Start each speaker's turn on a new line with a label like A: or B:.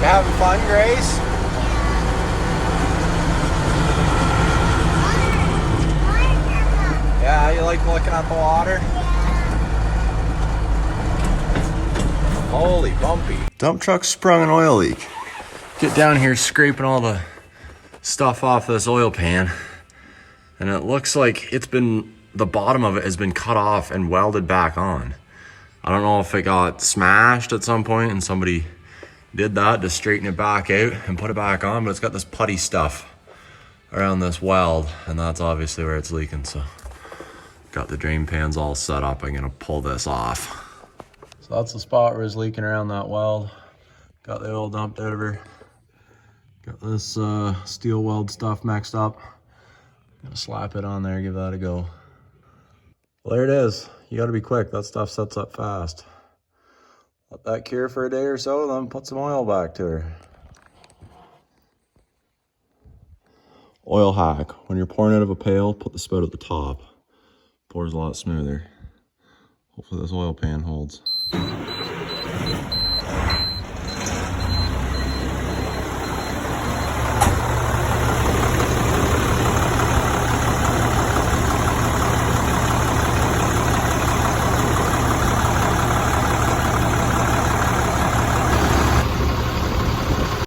A: having fun, Grace? Yeah, you like looking at the water? Holy bumpy. Dump truck sprung an oil leak. Get down here scraping all the stuff off this oil pan, and it looks like the bottom of it has been cut off and welded back on. I don't know if it got smashed at some point and somebody did that to straighten it back out and put it back on, but it's got this putty stuff around this weld, and that's obviously where it's leaking. So got the drain pans all set up. I'm gonna pull this off. So that's the spot where it's leaking around that weld. Got the oil dumped out of her. Got this steel weld stuff mixed up. Gonna slap it on there, give that a go. Well, there it is. You gotta be quick, that stuff sets up fast. Let that cure for a day or so, then put some oil back to her. Oil hack, when you're pouring out of a pail, put the spout at the top. Pours a lot smoother. Hopefully this oil pan holds.